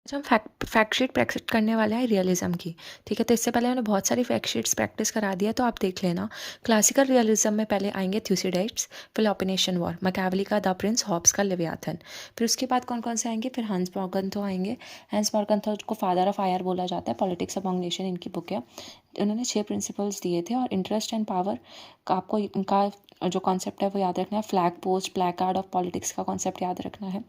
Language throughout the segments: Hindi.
अच्छा, हम फैक्ट शीट प्रैक्टिस करने वाले हैं रियलिज्म की। ठीक है, तो इससे पहले मैंने बहुत सारी फैक्ट शीट्स प्रैक्टिस करा दिया, तो आप देख लेना। क्लासिकल रियलिज्म में पहले आएंगे थ्यूसिडाइड्स, फिलोपिनेशियन वॉर, मैकियावेली का द प्रिंस, हॉब्स का लेवियाथन। फिर उसके बाद कौन कौन से आएंगे, फिर हंस मॉर्गन्थो आएंगे। हंस मॉर्गन्थो को फादर ऑफ आयर बोला जाता है, पॉलिटिक्स अमंग नेशन इनकी बुक है। उन्होंने 6 प्रिंसिपल्स दिए थे। और इंटरेस्ट एंड पावर का आपको इनका जो कॉन्सेप्ट है वो याद रखना है। Flag post, placard of politics का कॉन्सेप्ट याद रखना है।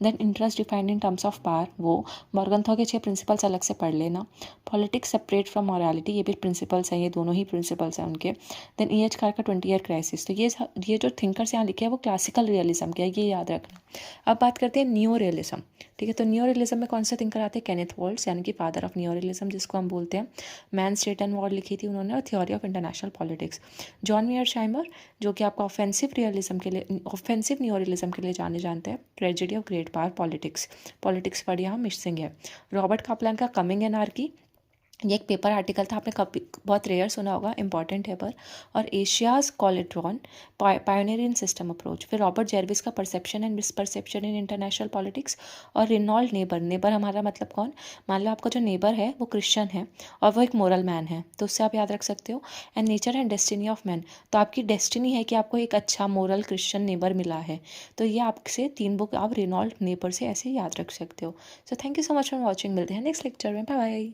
Then interest defined in terms of power, वो मॉर्गन्थो के 6 प्रिंसिपल्स अलग से पढ़ लेना। पॉलिटिक्स सेपरेट फ्रॉम मॉरलिटी, ये भी प्रिंसिपल्स हैं, ये दोनों ही प्रिंसिपल्स हैं उनके। देन ई एच कार का 20 ईयर क्राइसिस। तो ये जो थिंकर्स यहाँ लिखे हैं वो क्लासिकल रियलिज्म के हैं, ये याद रखना। अब बात करते हैं न्यू रियलिज्म। ठीक है, तो न्यू रियलिज्म में कौन से थिंकर आते हैं, केनेथ वॉल्ट्स, यानी कि फादर ऑफ न्यू रियलिज्म जिसको हम बोलते हैं। मैन स्टेट एंड वॉर लिखी थी उन्होंने, और theory of international politics. John Mearsheimer, जो कि आपका ऑफेंसिव रियलिज्म के लिए, ऑफेंसिव न्यू रियलिज्म के लिए जाने जानते हैं। Tragedy of great power, politics. Politics word यहाँ मिसिंग है। रॉबर्ट कापलान का कमिंग एनार्की, ये एक पेपर आर्टिकल था, आपने कभी बहुत रेयर सुना होगा, इंपॉर्टेंट है पर। और एशियाज कॉलेट्रॉन, पायोनियर इन सिस्टम अप्रोच। फिर रॉबर्ट जेरविस का perception and misperception in international politics. और रिनॉल्ड नेबर, नेबर हमारा मतलब कौन, मान लो आपका जो नेबर है वो क्रिश्चियन है और वो एक मोरल मैन है, तो उससे आप याद रख सकते हो। And nature and destiny of man, तो आपकी डेस्टिनी है कि आपको एक अच्छा मोरल क्रिश्चियन नेबर मिला है। तो ये आपसे 3 बुक आप रिनॉल्ड नेबर से ऐसे याद रख सकते हो। So thank you so much for watching, मिलते हैं नेक्स्ट लेक्चर में, बाय बाय।